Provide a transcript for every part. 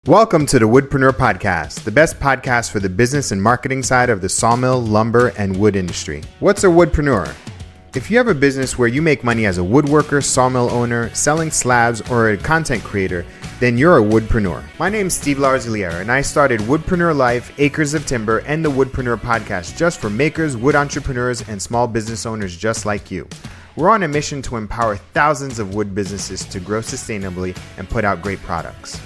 Welcome to the Woodpreneur podcast, the best podcast for the business and marketing side of the sawmill, lumber, and wood industry. What's a woodpreneur? If you have a business where you make money as a woodworker, sawmill owner, selling slabs, or a content creator, then you're a woodpreneur. My name's Steve Larosiliere, and I started Woodpreneur Life, Acres of Timber, and the Woodpreneur podcast just for makers, wood entrepreneurs, and small business owners just like you. We're on a mission to empower thousands of wood businesses to grow sustainably and put out great products.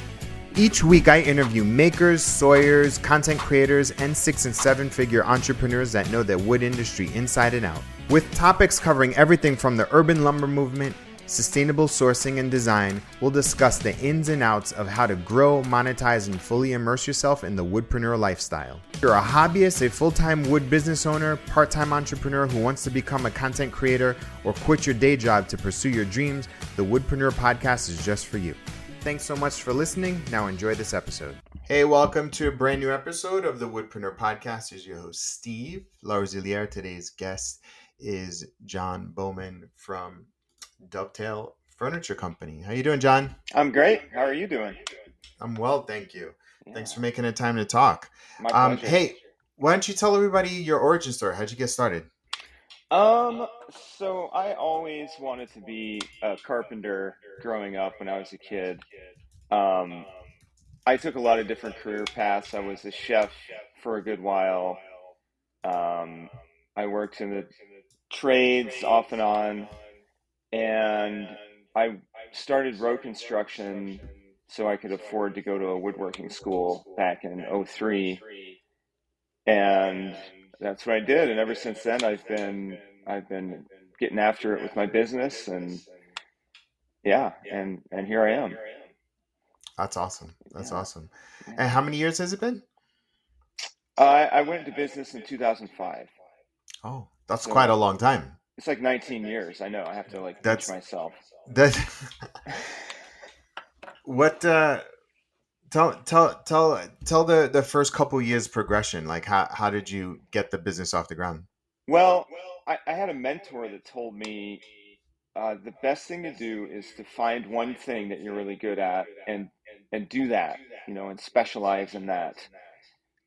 Each week, I interview makers, sawyers, content creators, and 6- and 7-figure entrepreneurs that know the wood industry inside and out. With topics covering everything from the urban lumber movement, sustainable sourcing and design, we'll discuss the ins and outs of how to grow, monetize, and fully immerse yourself in the woodpreneur lifestyle. If you're a hobbyist, a full-time wood business owner, part-time entrepreneur who wants to become a content creator, or quit your day job to pursue your dreams, the Woodpreneur podcast is just for you. Thanks so much for listening. Now enjoy this episode. Hey, welcome to a brand new episode of the Woodpreneur podcast. Here's your host, Steve Larosiliere. Today's guest is John Bohman from Dovetail Furniture Company. How you doing, John? I'm great. How are you doing? I'm well, thank you. Yeah, Thanks for making the time to talk. my pleasure. Hey, why don't you tell everybody your origin story? How'd you get started? So I always wanted to be a carpenter growing up when I was a kid. Um, I took a lot of different career paths. I was a chef for a good while. Um, I worked in the trades off and on, and I started road construction so I could afford to go to a woodworking school back in '03. And that's what I did. And ever since then, I've been getting after it with my business, and yeah, and here I am. That's awesome. That's Yeah, awesome. yeah. And how many years has it been? I went into business in 2005, Oh, that's quite a so long time. it's like 19 years. I know. I have to like pinch That's myself. that. What? Tell the first couple years progression. Like how did you get the business off the ground? Well, I had a mentor that told me the best thing to do is to find one thing that you're really good at and do that, and specialize in that.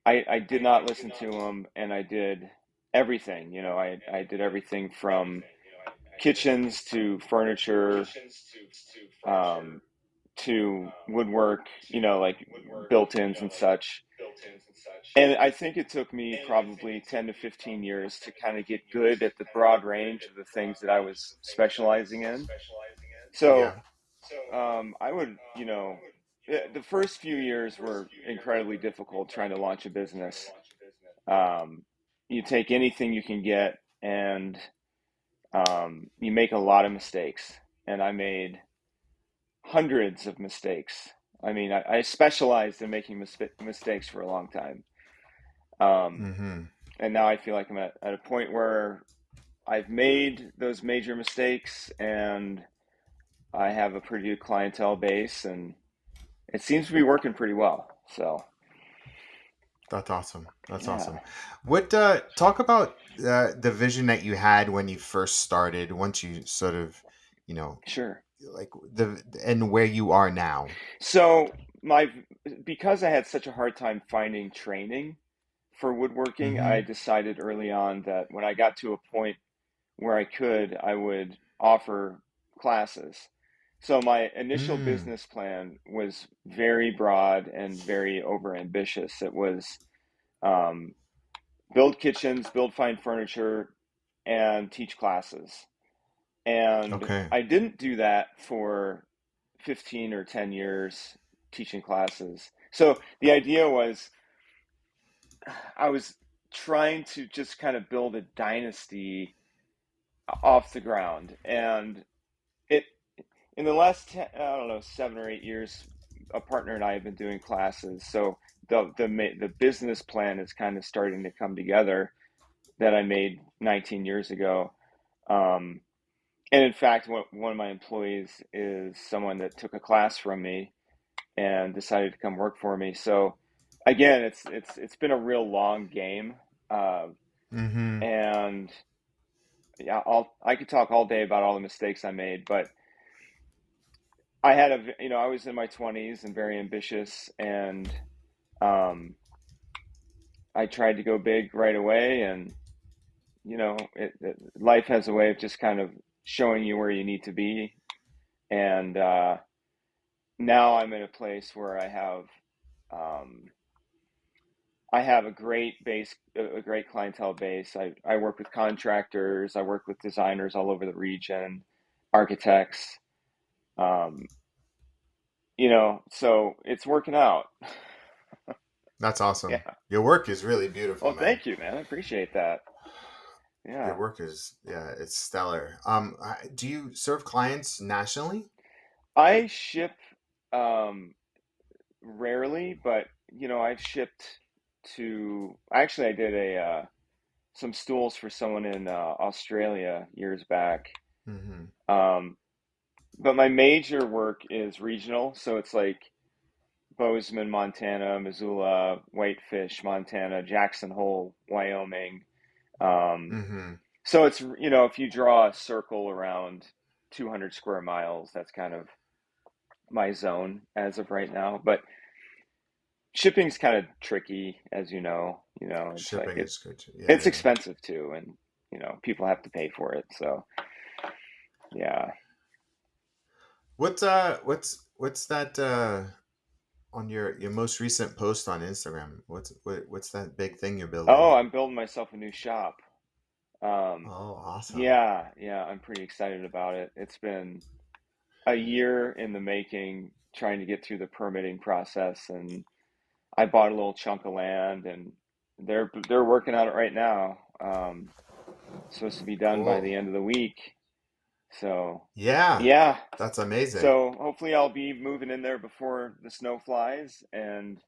I did not listen to him, and I did everything. I did everything from kitchens to furniture, um, to woodwork, like built-ins and such. And I think it took me probably 10 to 15 years to kind of get good at the broad range of the things that I was specializing in. So, Yeah. I would, the first few years were incredibly difficult trying to launch a business. Um, you take anything you can get, and you make a lot of mistakes. And I made hundreds of mistakes. I mean, I specialized in making mistakes for a long time. Um, Mm-hmm. and now I feel like I'm at a point where I've made those major mistakes, and I have a pretty good clientele base, and it seems to be working pretty well. So, That's awesome. That's yeah, awesome. What talk about the vision that you had when you first started, once you sort of, you know, sure. like the and where you are now. So, my because I had such a hard time finding training for woodworking, I Mm-hmm. decided early on that when I got to a point where I would offer classes. So my initial Mm. business plan was very broad and very overambitious. It was um, build kitchens, build fine furniture, and teach classes. And Okay. I didn't do that for 15 or 10 years teaching classes. So the idea was I was trying to just kind of build a dynasty off the ground. And it in the last I don't know 7 or 8 years, a partner and I have been doing classes. So the business plan is kind of starting to come together that I made 19 years ago. Um, and in fact, one of my employees is someone that took a class from me and decided to come work for me. So again, it's been a real long game, uh, Mm-hmm. and yeah, I could talk all day about all the mistakes I made, but I had I was in my 20s and very ambitious, and um, I tried to go big right away. And life has a way of just kind of showing you where you need to be. And now I'm in a place where um, I have a great base, a great clientele base. I work with contractors, I work with designers all over the region, architects, um, so it's working out. That's awesome. Yeah. Your work is really beautiful, Well, man. thank you, man. I appreciate that. Your Yeah. work is, yeah, it's stellar. Do you serve clients nationally? I ship um, rarely, but I've shipped I did a some stools for someone in Australia years back. Hmm. Um, but my major work is regional, so it's like Bozeman, Montana, Missoula, Whitefish, Montana, Jackson Hole, Wyoming. Um, Hmm. so it's, if you draw a circle around 200 square miles, that's kind of my zone as of right now. But shipping's kind of tricky, as you know. It's like Shipping is good too. Yeah, it's yeah. expensive too, and people have to pay for it. So yeah. What's that on your most recent post on Instagram? What's that big thing you're building? Oh, I'm building myself a new shop. Um, Oh, awesome. yeah, I'm pretty excited about it. It's been a year in the making, trying to get through the permitting process, and I bought a little chunk of land, and they're working on it right now. Supposed to be done by Cool. the end of the week. So Yeah, yeah, that's amazing. so hopefully I'll be moving in there before the snow flies, and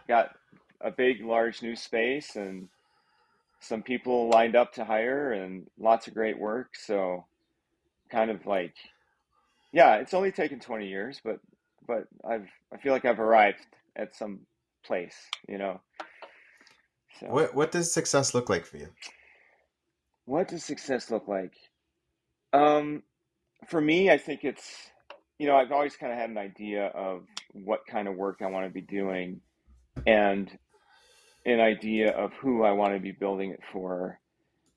got a big, large new space and some people lined up to hire and lots of great work. So kind of like, yeah, it's only taken 20 years, but I feel like I've arrived at some place, So What does success look like for you? what does success look like? Um, for me, I think it's, I've always kind of had an idea of what kind of work I want to be doing, and an idea of who I want to be building it for,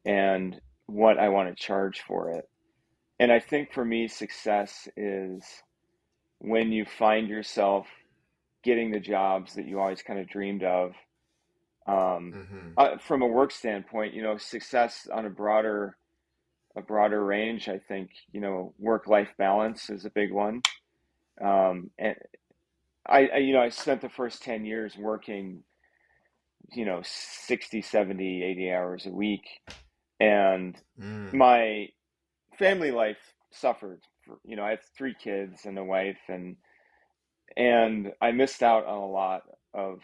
and what I want to charge for it. And I think for me, success is when you find yourself getting the jobs that you always kind of dreamed of. Um, Hmm. from a work standpoint, success on a broader range. I think work-life balance is a big one. And I spent the first 10 years working 60, 70, 80 hours a week, and Mm. my family life suffered. I have three kids and a wife, and I missed out on a lot of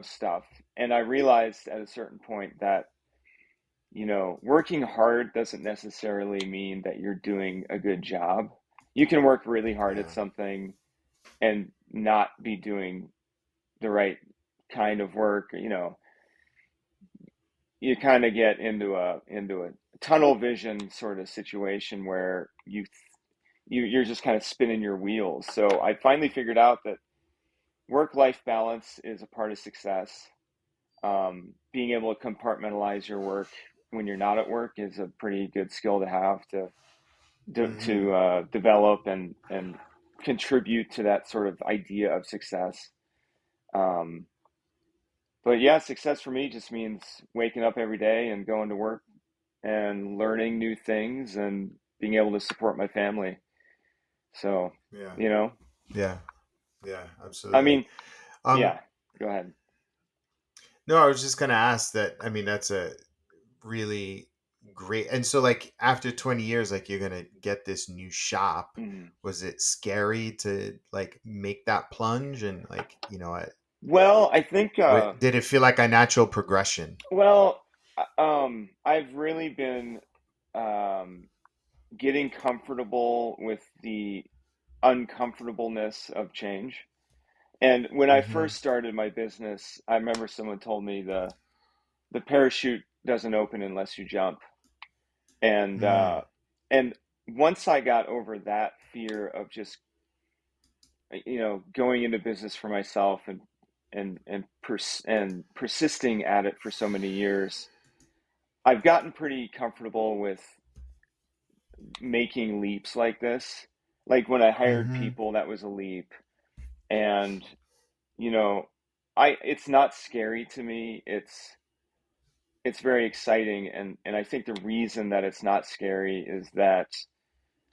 stuff. And I realized at a certain point that working hard doesn't necessarily mean that you're doing a good job. You can work really hard at Yeah. something and not be doing the right kind of work. You kind of get into a tunnel vision sort of situation where you're just kind of spinning your wheels. So I finally figured out that work-life balance is a part of success. Being able to compartmentalize your work when you're not at work is a pretty good skill to have to Hmm. develop and contribute to that sort of idea of success. Um, but yeah, success for me just means waking up every day and going to work and learning new things and being able to support my family. So, Yeah. you know, Yeah. Yeah. I Absolutely. mean, Um, yeah, go ahead. no, I was just gonna ask that. I mean, that's a really great. And so, like, after 20 years, like, you're gonna get this new shop. Mhm. Was it scary to like make that plunge? And like, Well, I think, did it feel like a natural progression? well, I've really been um, getting comfortable with the uncomfortableness of change. And when I Mm-hmm. first started my business, I remember someone told me the parachute doesn't open unless you jump. And Mm. and once I got over that fear of just, going into business for myself and persisting at it for so many years, I've gotten pretty comfortable with making leaps like this. Like when I hired Mm-hmm. people, that was a leap. And, you know, it's not scary to me. It's very exciting. And I think the reason that it's not scary is that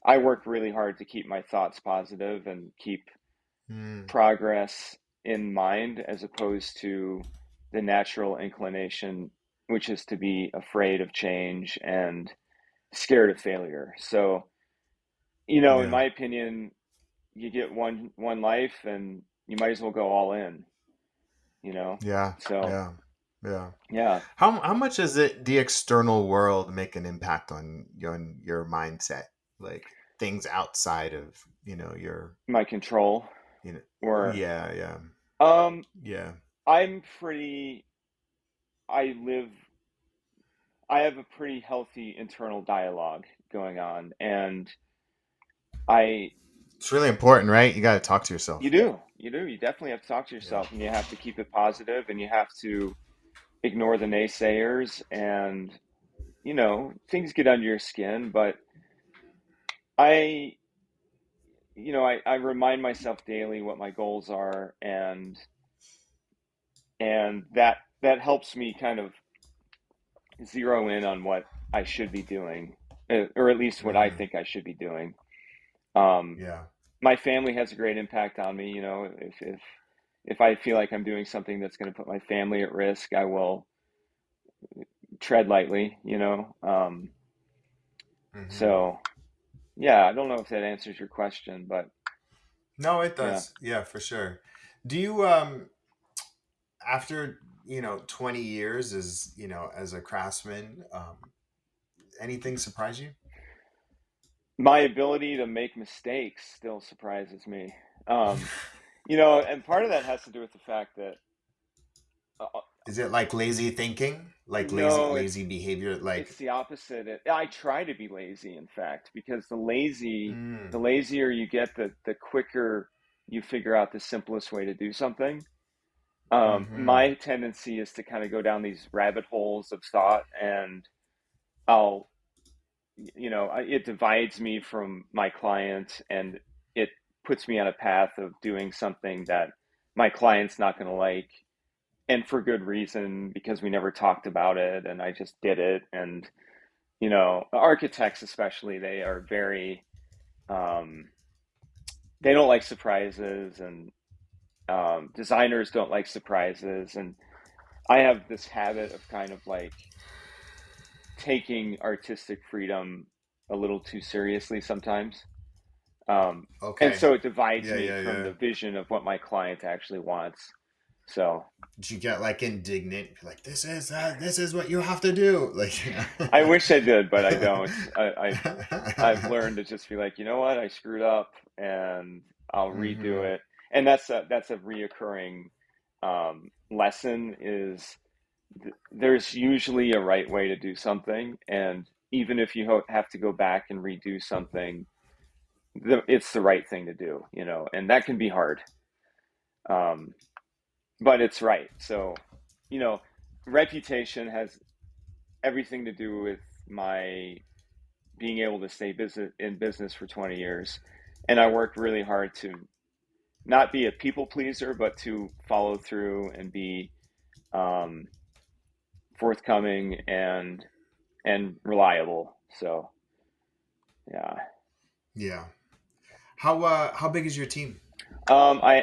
I work really hard to keep my thoughts positive and keep Mm. progress in mind as opposed to the natural inclination, which is to be afraid of change and scared of failure. So, in Yeah. my opinion, you get one life and you might as well go all in, you know? Yeah. So, Yeah. Yeah. yeah, How much does the external world make an impact on your mindset? Like things outside of, your, my control you know or yeah, yeah. um Yeah. I'm pretty I live I have a pretty healthy internal dialogue going on, and I It's really important, right? You got to talk to you yourself. do. You definitely have to talk to Yeah. yourself, and you have to keep it positive, and you have to ignore the naysayers. And things get under your skin, but I, I remind myself daily what my goals are, and that helps me kind of zero in on what I should be doing, or at least what I Mm-hmm. think I should be doing. Um, Yeah. my family has a great impact on me. If I feel like I'm doing something that's going to put my family at risk, I will tread lightly. Mm-hmm. So yeah, I don't know if that answers your question, but No, it yeah. does. Yeah, for sure. Do you after 20 years as as a craftsman, anything surprise you? My ability to make mistakes still surprises me. Um, and part of that has to do with the fact that Is it like lazy thinking, like lazy no, lazy behavior, it's like? the opposite. I try to be lazy, in fact, because the Mm, lazier you get, the quicker you figure out the simplest way to do something. mm-hmm. My tendency is to kind of go down these rabbit holes of thought, and I'll, it divides me from my client, and it puts me on a path of doing something that my client's not going to like, and for good reason, because we never talked about it, and I just did it. And architects especially, they are very, um, they don't like surprises, and designers don't like surprises, and I have this habit of kind of like taking artistic freedom a little too seriously sometimes. And Okay. so it divides Yeah, me yeah, from yeah. the vision of what my client actually wants. So Did you get like indignant? Like this is what you have to do. Like I wish I did, but I don't. I've learned to just be like, you know what, I screwed up, and I'll redo mm-hmm. it. And that's a reoccurring lesson is there's usually a right way to do something, and even if you have to go back and redo something, it's the right thing to do, and that can be hard, um, but it's right. So, you know, reputation has everything to do with my being able to stay in business for 20 years, and I worked really hard to not be a people pleaser, but to follow through and be um, forthcoming and reliable. So, yeah. Yeah. How big is your team?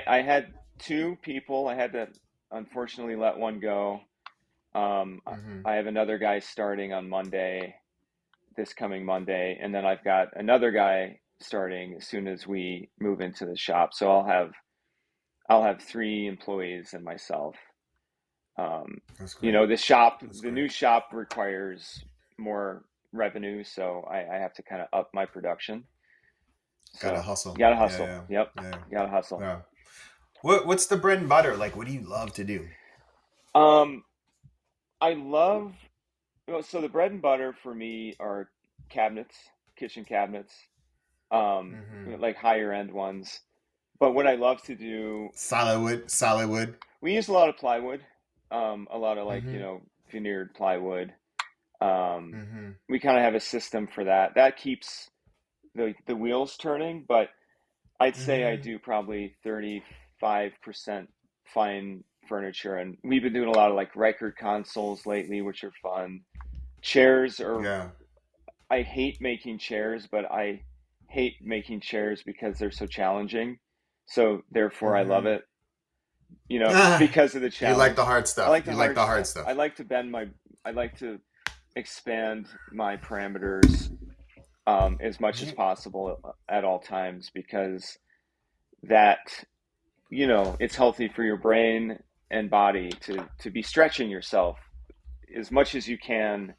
I had two people. I had to unfortunately let one go. Um, Mm-hmm. I have another guy starting on Monday, this coming Monday, and then I've got another guy starting as soon as we move into the shop. So I'll have three employees and myself. Um, That's great. That's the great. new shop requires more revenue, so I have to kind of up my production. Gotta So hustle. you gotta Yeah, hustle. yeah, Yep, yeah, you gotta hustle. yeah. What's the bread and butter? Like, what do you love to do? Um, I love, so the bread and butter for me are cabinets. kitchen cabinets, Mm-hmm. like higher end ones. But what I love to do, Solid wood. we use a lot of plywood, a lot of like, Mm-hmm. veneered plywood. Um, Mm-hmm. we kind of have a system for that. That keeps the wheels turning, but I'd say I Mm-hmm. do probably 35% fine furniture. And we've been doing a lot of like record consoles lately, which are fun. Chairs are, Yeah. I hate making chairs, but I hate making chairs because they're so challenging. So therefore I love Mm-hmm. it, because of the You like the challenge. hard I stuff. like the You like hard the hard stuff. stuff. I like to expand my parameters, as much as You, possible at all times, because that, it's healthy for your brain and body to be stretching yourself as much as you can.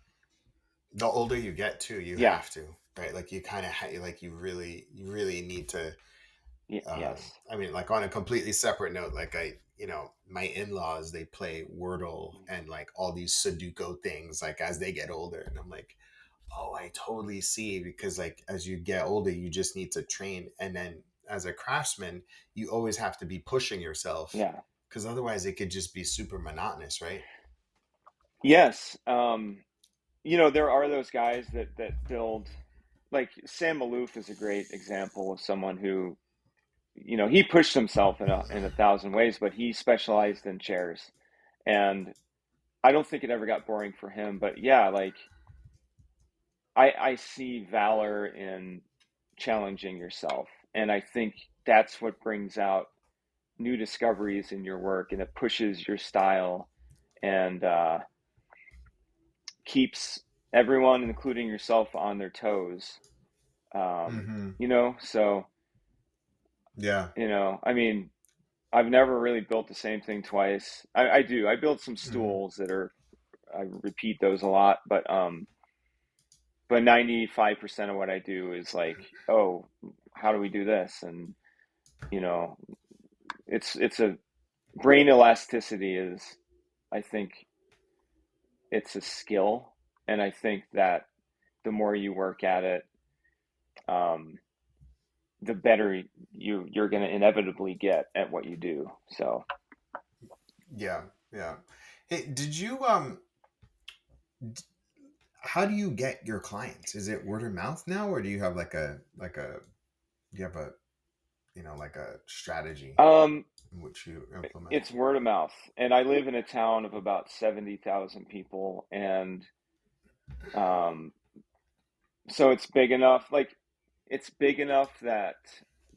the older you get too, you Yeah. have to, right? Like you kind of like you really need to. Yes. I mean, like on a completely separate note, like my in-laws, they play Wordle and like all these Sudoku things, like as they get older, and I'm like, oh, I totally see, because like as you get older, you just need to train, and then as a craftsman, you always have to be pushing yourself, Yeah. because otherwise it could just be super monotonous, right? Yes. There are those guys that build, like Sam Malouf is a great example of someone who, he pushed himself in a thousand ways, but he specialized in chairs. And I don't think it ever got boring for him, but yeah, like I see valor in challenging yourself. And I think that's what brings out new discoveries in your work, and it pushes your style, and keeps everyone, including yourself, on their toes. Mm-hmm. So, Yeah. I mean, I've never really built the same thing twice. I do. I build some Mm-hmm. stools I repeat those a lot, but 95% of what I do is like, oh, how do we do this? And, you know, it's a brain elasticity is, I think it's a skill. And I think that the more you work at it, um, the better you're going to inevitably get at what you do. So, Yeah. Yeah. Hey, did you how do you get your clients? Is it word of mouth now, or do you have do you have a like a strategy um, in which you implement? it's word of mouth. And I live in a town of about 70,000 people. And um, so it's big enough that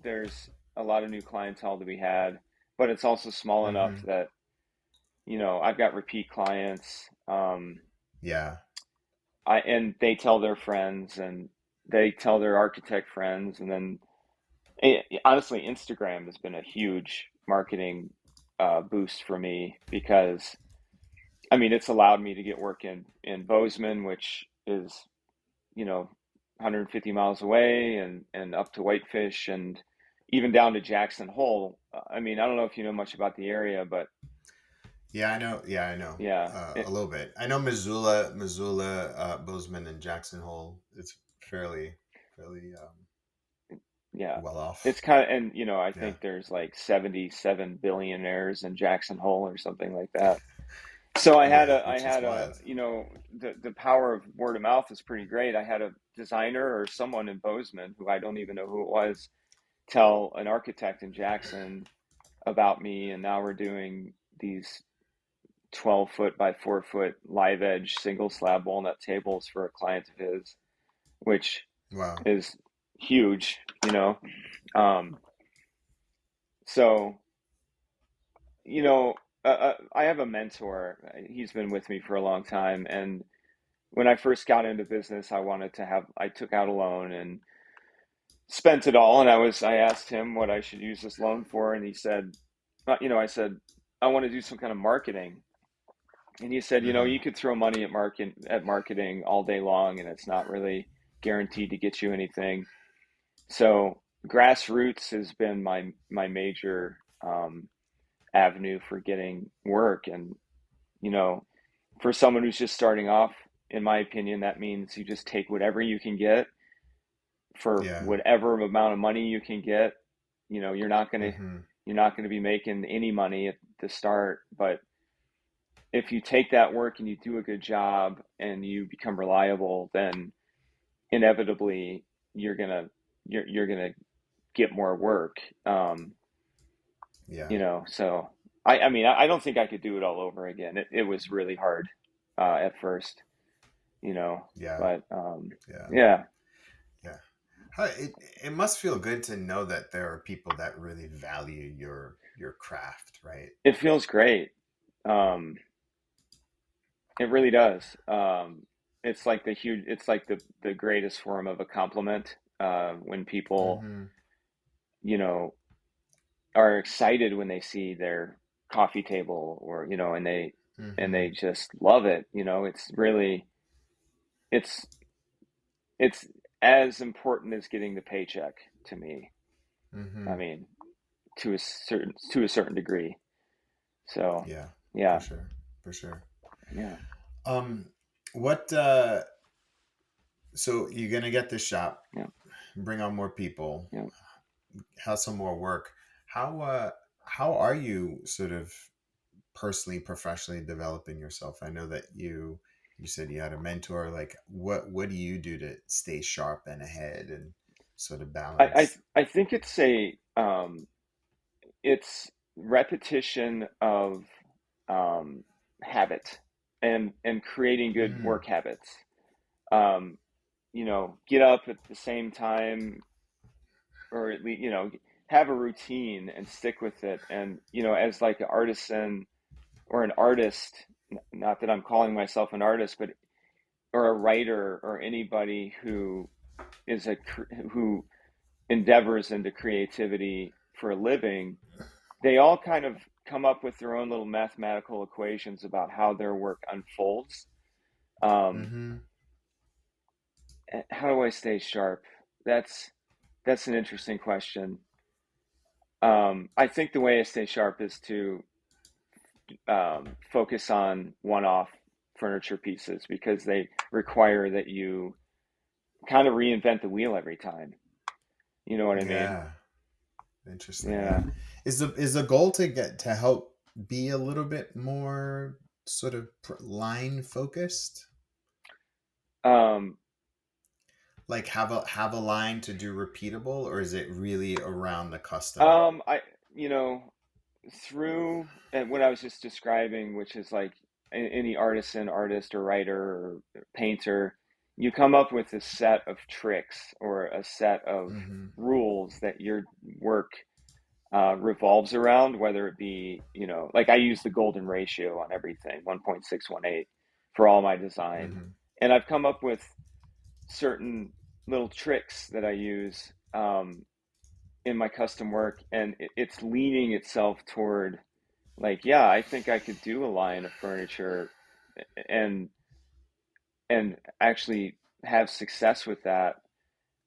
there's a lot of new clientele to be had, but it's also small enough Mm-hmm. that, I've got repeat clients. Yeah. And they tell their friends, and they tell their architect friends. And then, honestly, Instagram has been a huge marketing boost for me, because I mean, it's allowed me to get work in Bozeman, which is, you know, 150 miles away, and up to Whitefish, and even down to Jackson Hole. I mean, I don't know if you know much about the area, but Yeah, I know. Yeah, I know. yeah, A little bit. I know Missoula, Bozeman, and Jackson Hole. It's fairly yeah, well off. it's kind of, and I Yeah, think there's like 77 billionaires in Jackson Hole or something like that. So yeah, I which is had wild. the power of word of mouth is pretty great. I had a designer or someone in Bozeman, who I don't even know who it was, tell an architect in Jackson about me. And now we're doing these 12-foot by 4-foot live edge single slab walnut tables for a client of his, which Wow. is huge, you know. Um, so, you know, I have a mentor. He's been with me for a long time. And when I first got into business, I took out a loan and spent it all. And I asked him what I should use this loan for. And he said, I said, I want to do some kind of marketing. And he said, Mm-hmm. you could throw money at marketing all day long, and it's not really guaranteed to get you anything. So grassroots has been my major avenue for getting work. And you know, for someone who's just starting off, in my opinion, that means you just take whatever you can get, for Yeah. whatever amount of money you can get. You know, Mm-hmm. you're not gonna be making any money at the start, but if you take that work and you do a good job and you become reliable, then inevitably you're gonna you're gonna get more work. Yeah. You know, so I mean, I don't think I could do it all over again. It was really hard at first, you know, Yeah. but Yeah. yeah, Yeah. It must feel good to know that there are people that really value your craft, right? it feels great. Um, it really does. It's like it's like the greatest form of a compliment when people, Mm-hmm. you know, are excited when they see their coffee table or, you know, and Mm-hmm. they just love it. You know, it's it's as important as getting the paycheck to me. I Mm-hmm. mean, to a certain degree. So, Yeah, for yeah, sure. For sure. yeah, Um, what so you're gonna get this shop, yeah, bring on more people, yeah. have some more work. How are you sort of personally, professionally developing yourself? I know that you said you had a mentor. Like what do you do to stay sharp and ahead and sort of balance? I think it's repetition of um, habit and creating good Mm, work habits. Um, you know, get up at the same time, or at least, you know, have a routine and stick with it. And, you know, as like an artisan or an artist, not that I'm calling myself an artist, but or a writer or anybody who is who endeavors into creativity for a living, they all kind of come up with their own little mathematical equations about how their work unfolds. Um, mm-hmm. how do I stay sharp? That's that's an interesting question. I think the way I stay sharp is to focus on one-off furniture pieces because they require that you kind of reinvent the wheel every time. You know what I mean? Yeah. Interesting. Yeah. Yeah. Is the goal to get to help be a little bit more sort of line focused? Um, Like have a line to do repeatable, or is it really around the custom? I, you know, through what I was just describing, which is like any artisan, artist, or writer or painter, you come up with a set of tricks or a set of Mm-hmm. rules that your work revolves around, whether it be, you know, like I use the golden ratio on everything, 1.618 for all my design. Mm-hmm. And I've come up with certain little tricks that I use in my custom work, and it's leaning itself toward like, yeah, I think I could do a line of furniture and actually have success with that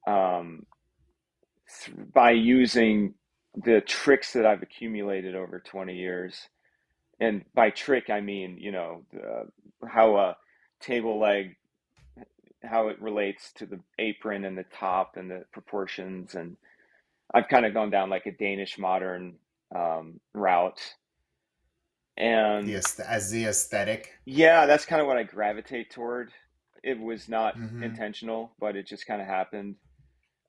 um, by using the tricks that I've accumulated over 20 years. And by trick, I mean, you know, how a table leg, how it relates to the apron and the top and the proportions. And I've kind of gone down like a Danish modern route. And As the aesthetic. yeah, that's kind of what I gravitate toward. It was not Mm-hmm. intentional, but it just kind of happened.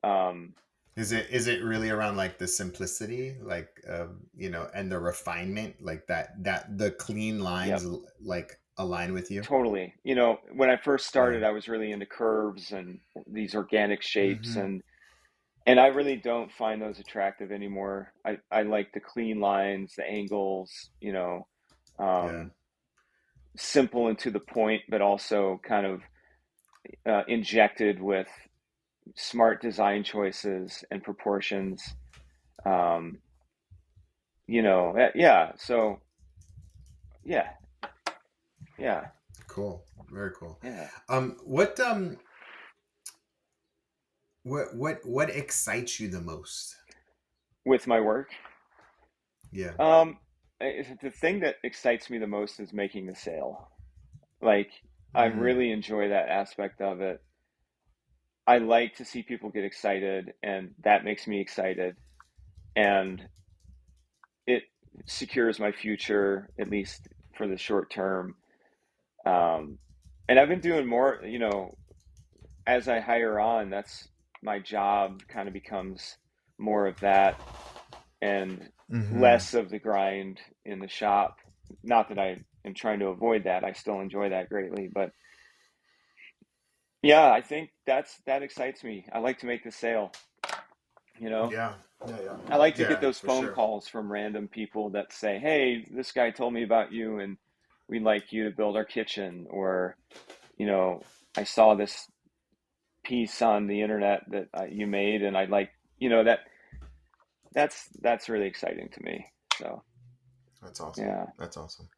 Um, Is it really around like the simplicity, like and the refinement, like that the clean yep, lines like align with you? totally. You know, when I first Yeah. started, I was really into curves and these organic shapes, Mm-hmm. and I really don't find those attractive anymore. I like the clean lines, the angles, you know, Yeah. um, simple and to the point, but also kind of injected with smart design choices and proportions. Um, you know, yeah. So yeah, yeah, Cool. Very cool. yeah. Um, what um, what excites you the most? With my work, Yeah. um, the thing that excites me the most is making the sale. Like, I Mm, really enjoy that aspect of it. I like to see people get excited, and that makes me excited, and it secures my future, at least for the short term. Um, and I've been doing more, as I hire on, that's my job kind of becomes more of that and Mm-hmm. less of the grind in the shop. Not that I am trying to avoid that. I still enjoy that greatly, but yeah, I think that excites me. I like to make the sale, you know. Yeah. Yeah. Yeah. I like to get Yeah, those for phone sure. calls from random people that say, "Hey, this guy told me about you and we'd like you to build our kitchen," or, you know, "I saw this piece on the internet that you made and I'd like," that's really exciting to me. So, That's awesome. yeah, That's awesome.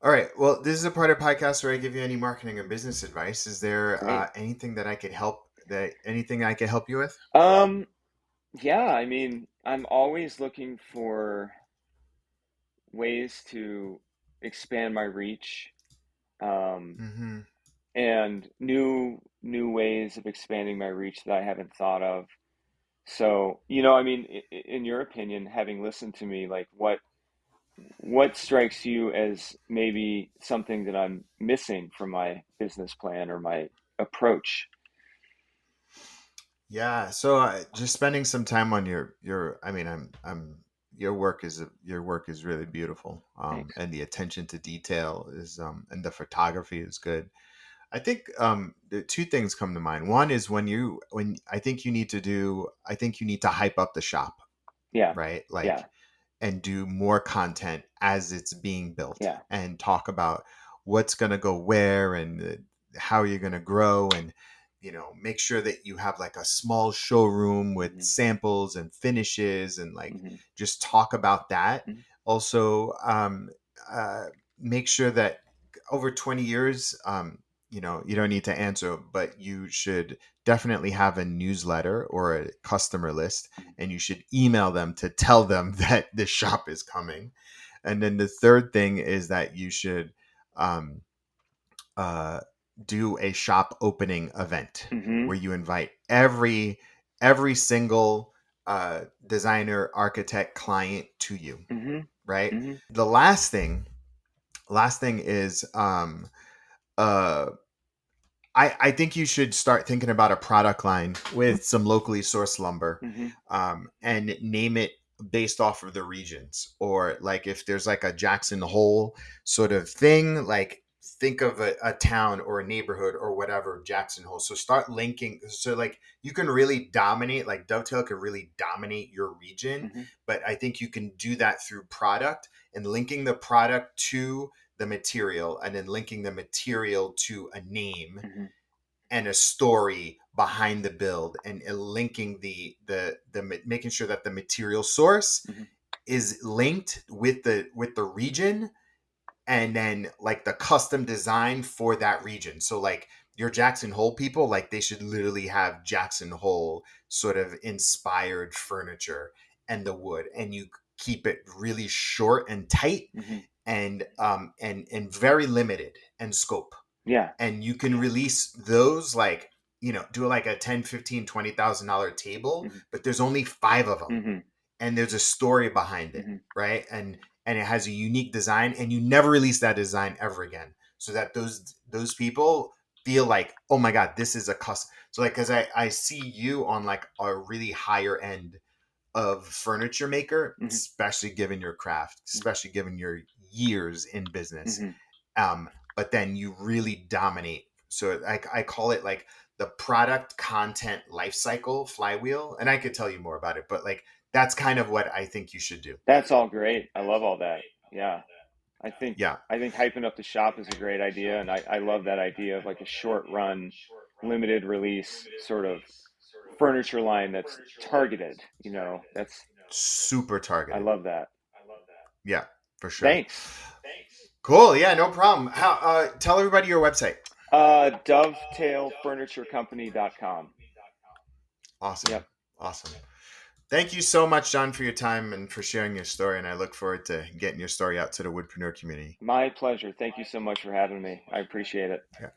All right. Well, this is a part of the podcast where I give you any marketing or business advice. Is there great. anything that I could help that anything I could help you with? Um, yeah, I mean, I'm always looking for ways to expand my reach, um, Mm-hmm. and new ways of expanding my reach that I haven't thought of. So, I mean, in your opinion, having listened to me, like what strikes you as maybe something that I'm missing from my business plan or my approach? Yeah. So just spending some time on your. I mean, your work is really beautiful. Thanks. And the attention to detail is and the photography is good. I think the two things come to mind. One is when I think you need to hype up the shop, Yeah, right? yeah, Like and do more content as it's being built yeah. and talk about what's going to go where and how you're going to grow and make sure that you have like a small showroom with Hmm. samples and finishes and like Hmm. just talk about that. Hmm. Also uh, make sure that over 20 years you don't need to answer, but you should definitely have a newsletter or a customer list, and you should email them to tell them that the shop is coming. And then the third thing is that you should um, uh, do a shop opening event Hmm. where you invite every single designer, architect, client to you, Hmm. right? Hmm. The last thing is uh, I think you should start thinking about a product line with some locally sourced lumber, Hmm. and name it based off of the regions. Or like if there's like a Jackson Hole sort of thing, like think of a town or a neighborhood or whatever Jackson Hole. So start linking. So like you can really dominate, like Dovetail can really dominate your region, Hmm. but I think you can do that through product and linking the product to the material and then linking the material to a name Hmm. and a story behind the build and linking making sure that the material source Hmm. is linked with the region, and then like the custom design for that region. So like your Jackson Hole people, like they should literally have Jackson Hole sort of inspired furniture and the wood, and you keep it really short and tight Hmm. and very limited in scope, Yeah. and you can release those like do like a 10, 15, $20,000 table, Hmm. but there's only 5 of them, Hmm. and there's a story behind it, Hmm. right? And it has a unique design, and you never release that design ever again, so that those people feel like, oh my god, this is a custom. So like because I see you on like a really higher end of furniture maker, Hmm. especially given your craft, especially given your years in business. Hmm. But then you really dominate. So I call it like the product content lifecycle flywheel, and I could tell you more about it, but like that's kind of what I think you should do. That's all great. I love all that. Yeah. I think Yeah. I think hyping up the shop is a great idea, and I love that idea of like a short run, limited release sort of furniture line that's targeted. Super I targeted. love that. Yeah, for sure. Thanks. Cool. Yeah, no problem. How tell everybody your website. Dovetailfurniturecompany.com. Awesome. Yep. Awesome. Thank you so much, John, for your time and for sharing your story. And I look forward to getting your story out to the Woodpreneur community. My pleasure. Thank you so much for having me. I appreciate it. Yeah.